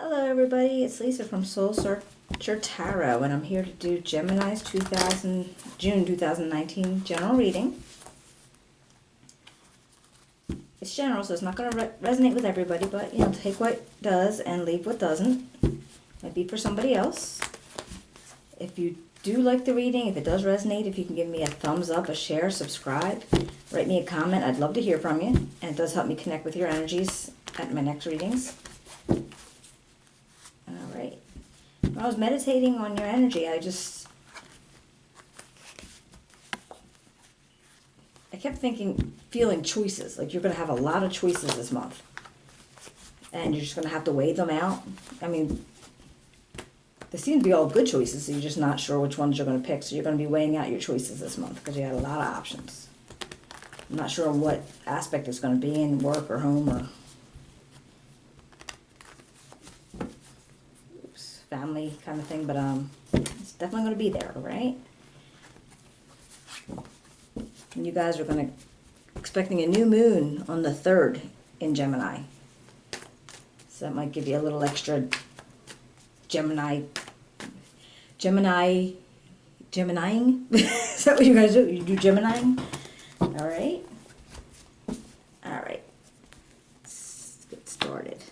Hello everybody, it's Lisa from Soul Searcher Tarot, and I'm here to do Gemini's June 2019 general reading. It's general, so it's not going to resonate with everybody, but take what does and leave what doesn't. Might be for somebody else. If you do like the reading, if it does resonate, if you can give me a thumbs up, a share, subscribe, write me a comment, I'd love to hear from you, and it does help me connect with your energies at my next readings. Alright, when I was meditating on your energy, I kept feeling choices, like you're going to have a lot of choices this month, and you're just going to have to weigh them out. I mean, they seem to be all good choices, so you're just not sure which ones you're going to pick, so you're going to be weighing out your choices this month, because you got a lot of options. I'm not sure what aspect it's going to be in, work or home or family kind of thing, but it's definitely going to be there, right? And you guys are expecting a new moon on the 3rd in Gemini. So that might give you a little extra Geminiing? Is that what you guys do? You do Geminiing? Alright. Alright. Let's get started.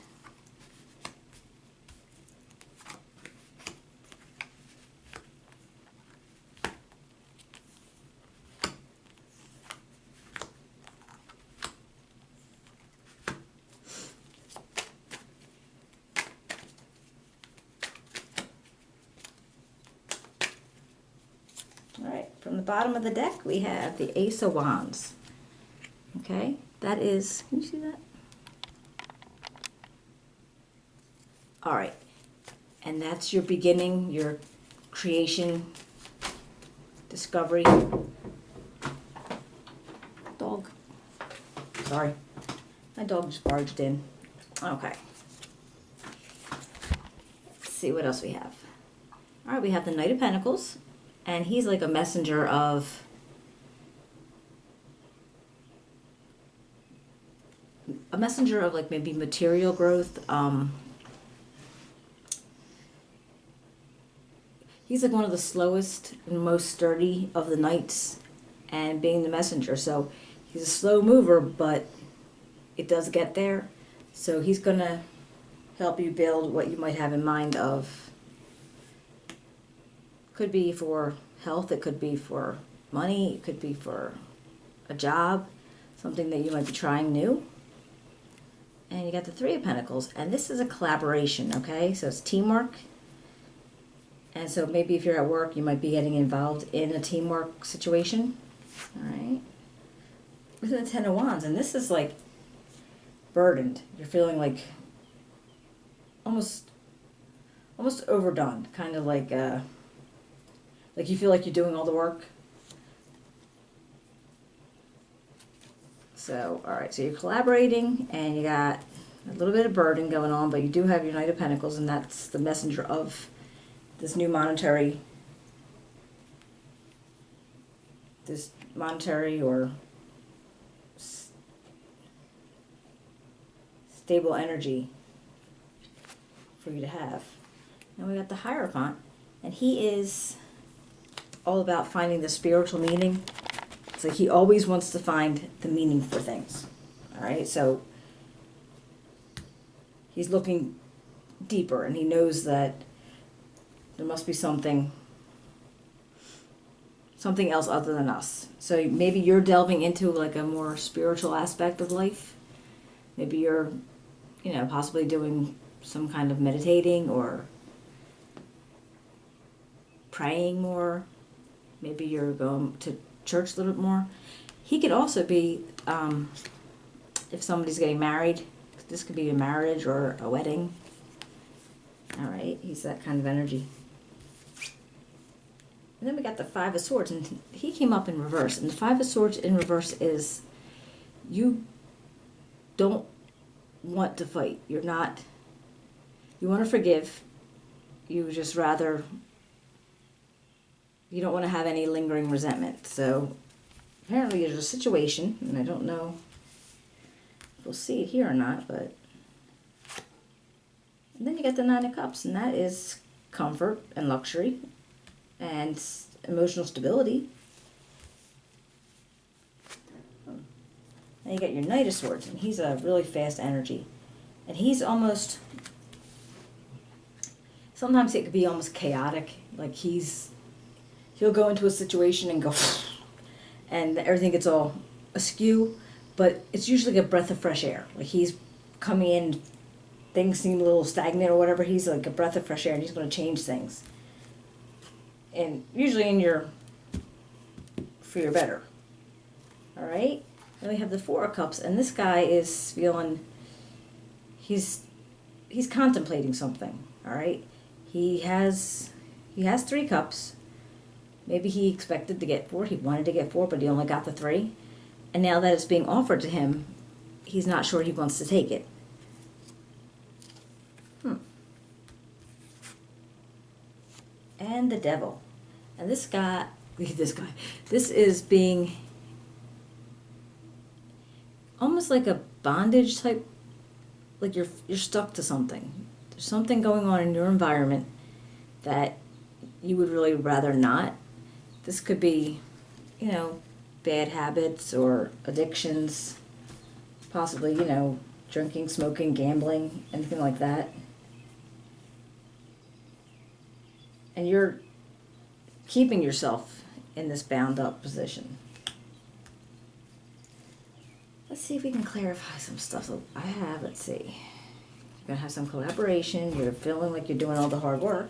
Alright, from the bottom of the deck we have the Ace of Wands. Okay, that is, can you see that? Alright, and that's your beginning, your creation, discovery. Dog. Sorry, my dog just barged in. Okay. Let's see what else we have. Alright, we have the Knight of Pentacles. And he's like a messenger of like maybe material growth. He's like one of the slowest and most sturdy of the knights, and being the messenger. So he's a slow mover, but it does get there. So he's going to help you build what you might have in mind of. Could be for health, it could be for money, it could be for a job, something that you might be trying new. And you got the Three of Pentacles, and this is a collaboration, okay? So it's teamwork. And so maybe if you're at work, you might be getting involved in a teamwork situation. All right. With the Ten of Wands, and this is like burdened. You're feeling like almost overdone, kind of like you feel like you're doing all the work. So, alright, so you're collaborating and you got a little bit of burden going on, but you do have your Knight of Pentacles, and that's the messenger of this monetary or stable energy for you to have. And we got the Hierophant, and he is all about finding the spiritual meaning. It's like he always wants to find the meaning for things. All right, so he's looking deeper, and he knows that there must be something else other than us. So maybe you're delving into like a more spiritual aspect of life. Maybe you're, possibly doing some kind of meditating or praying more. Maybe you're going to church a little bit more. He could also be, if somebody's getting married, this could be a marriage or a wedding. All right, he's that kind of energy. And then we got the Five of Swords, and he came up in reverse. And the Five of Swords in reverse is you don't want to fight. You want to forgive. You just rather, you don't want to have any lingering resentment. So apparently there's a situation, and I don't know if we'll see it here or not, but and then you get the Nine of Cups, and that is comfort and luxury and emotional stability. And you get your Knight of Swords, and he's a really fast energy. And he's almost, sometimes it could be almost chaotic. Like he'll go into a situation and go, and everything gets all askew. But it's usually a breath of fresh air. Like he's coming in, things seem a little stagnant or whatever. He's like a breath of fresh air, and he's going to change things. And usually for your better. All right? Then we have the Four of Cups, and this guy is feeling, he's contemplating something, all right? He has 3 cups. Maybe he expected to get 4. He wanted to get 4, but he only got the 3. And now that it's being offered to him, he's not sure he wants to take it. And the Devil. And this is being almost like a bondage type, like you're stuck to something. There's something going on in your environment that you would really rather not. This could be, bad habits or addictions, possibly, drinking, smoking, gambling, anything like that. And you're keeping yourself in this bound up position. Let's see if we can clarify some stuff. So let's see. You're going to have some collaboration. You're feeling like you're doing all the hard work.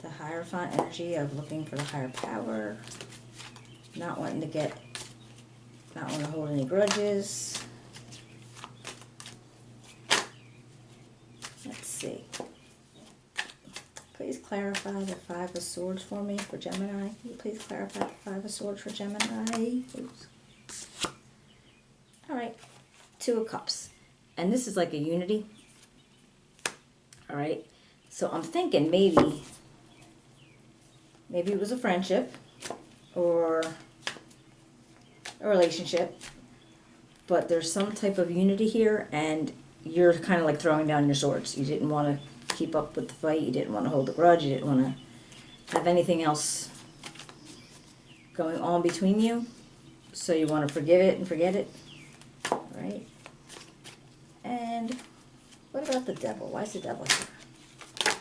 The Hierophant energy of looking for the higher power. Not wanting to hold any grudges. Let's see. Please clarify the Five of Swords for me for Gemini. Can you please clarify the Five of Swords for Gemini? Oops. All right, 2 of Cups. And this is like a unity. All right. So I'm thinking maybe it was a friendship or a relationship, but there's some type of unity here, and you're kind of like throwing down your swords. You didn't want to keep up with the fight. You didn't want to hold the grudge. You didn't want to have anything else going on between you. So you want to forgive it and forget it. Right? And what about the Devil? Why is the Devil here?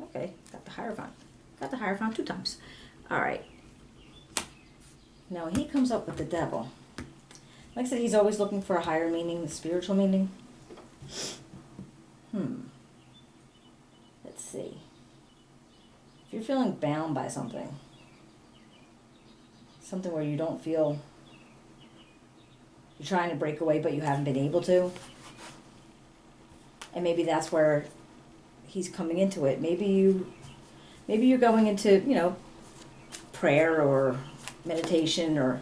Okay, got the Hierophant. Got the Hierophant 2 times. All right. Now when he comes up with the Devil, like I said, he's always looking for a higher meaning, the spiritual meaning. Let's see. If you're feeling bound by something where you don't feel, you're trying to break away but you haven't been able to, and maybe that's where he's coming into it. Maybe you're going into, prayer or meditation or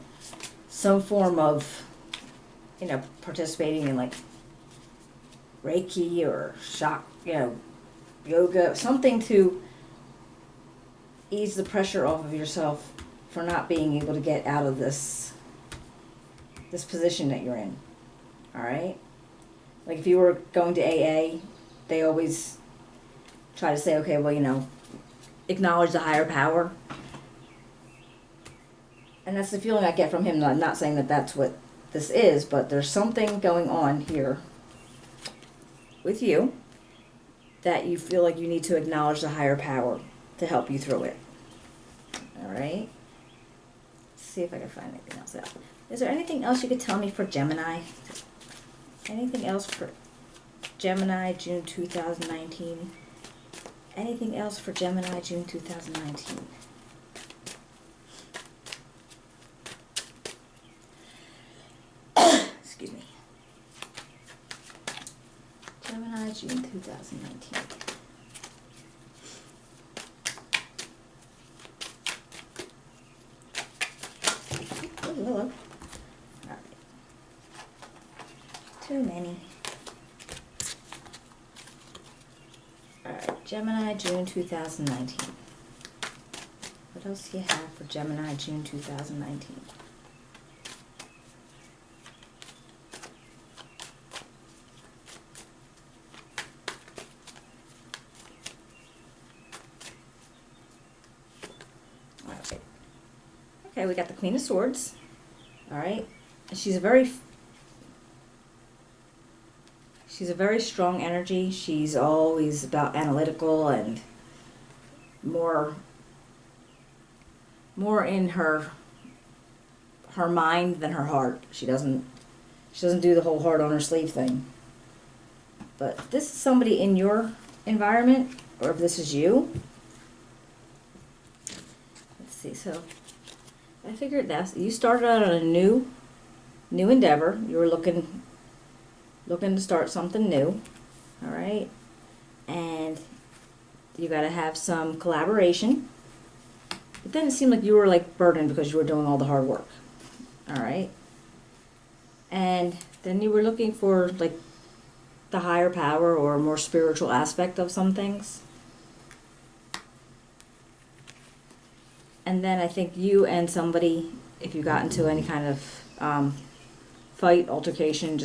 some form of, participating in like Reiki or yoga, something to ease the pressure off of yourself for not being able to get out of this position that you're in. All right? Like if you were going to AA, they always try to say, okay, well, acknowledge the higher power. And that's the feeling I get from him. I'm not saying that that's what this is, but there's something going on here with you that you feel like you need to acknowledge the higher power to help you through it. All right? Let's see if I can find anything else out. Is there anything else you could tell me for Gemini? Anything else for Gemini, June 2019? Anything else for Gemini, June 2019? Excuse me. Gemini, June 2019. Oh, hello. All right. Too many. All right, Gemini, June 2019. What else do you have for Gemini, June 2019? Okay, we got the Queen of Swords. All right. And she's a very strong energy. She's always about analytical and more in her mind than her heart. She doesn't do the whole heart on her sleeve thing. But this is somebody in your environment, or if this is you. Let's see. So I figured that you started out on a new endeavor. You were looking to start something new. All right. And you got to have some collaboration. But then it seemed like you were like burdened because you were doing all the hard work. All right. And then you were looking for like the higher power or more spiritual aspect of some things. And then I think you and somebody, if you got into any kind of fight, altercation,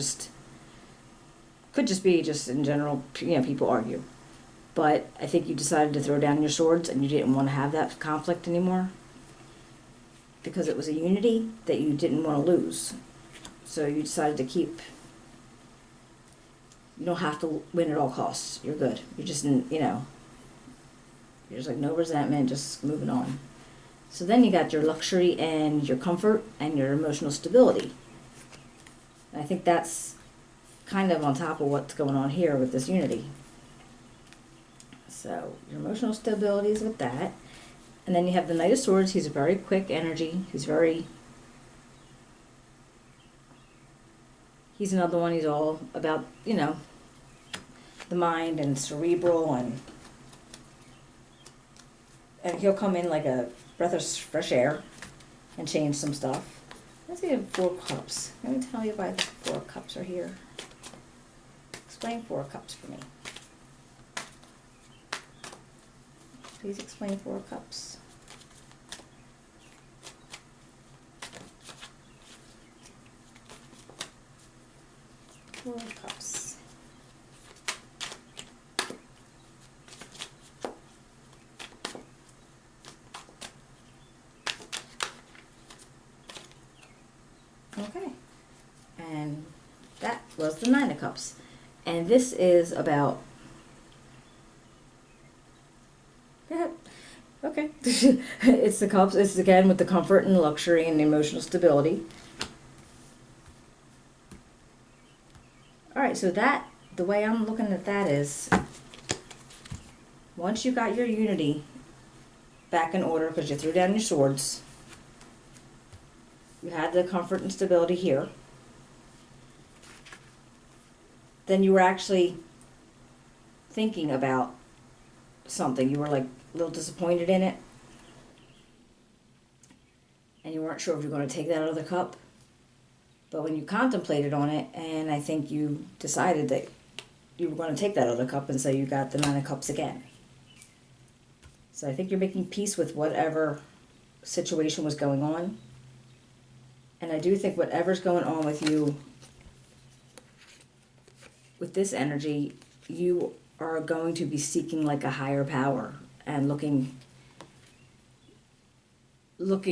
could just be in general, people argue. But I think you decided to throw down your swords and you didn't want to have that conflict anymore because it was a unity that you didn't want to lose. So you decided to keep. You don't have to win at all costs. You're good. You're just, you're just like no resentment, just moving on. So then you got your luxury and your comfort and your emotional stability. And I think that's kind of on top of what's going on here with this unity. So your emotional stability is with that. And then you have the Knight of Swords. He's a very quick energy. He's another one. He's all about, the mind and cerebral and he'll come in like a breath of fresh air and change some stuff. Let's see, 4 cups. Let me tell you why the 4 cups are here. Explain 4 cups for me. Please explain 4 cups. Four cups. Okay. And that was the 9 of Cups. And this is about... Okay. It's the cups. It's again with the comfort and luxury and emotional stability. All right, so the way I'm looking at that is, once you got your unity back in order because you threw down your swords, you had the comfort and stability here, then you were actually thinking about something. You were like a little disappointed in it, and you weren't sure if you were going to take that other cup. But when you contemplated on it, and I think you decided that you were going to take that other cup, and so you got the 9 of Cups again. So I think you're making peace with whatever situation was going on. And I do think whatever's going on with you, with this energy, you are going to be seeking like a higher power and looking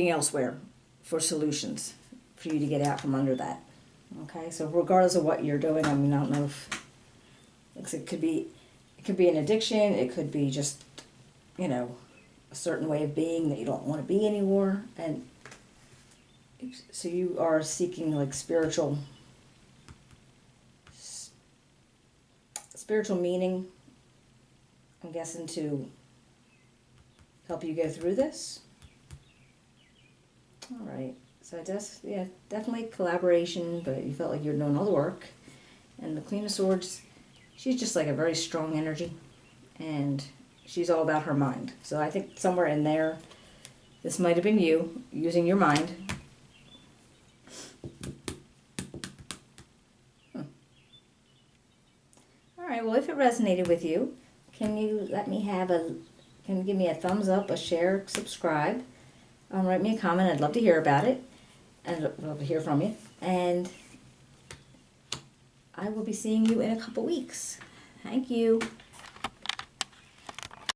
elsewhere for solutions for you to get out from under that. Okay, so regardless of what you're doing, I mean, I don't know if it could be an addiction, it could be just, a certain way of being that you don't want to be anymore, and so you are seeking like spiritual meaning, I'm guessing, to help you go through this. All right. So definitely collaboration, but you felt like you were doing all the work. And the Queen of Swords, she's just like a very strong energy, and she's all about her mind. So I think somewhere in there, this might have been you using your mind. All right, well, if it resonated with you, can you give me a thumbs up, a share, subscribe, write me a comment. I'd love to hear about it. I'd love to hear from you. And I will be seeing you in a couple weeks. Thank you.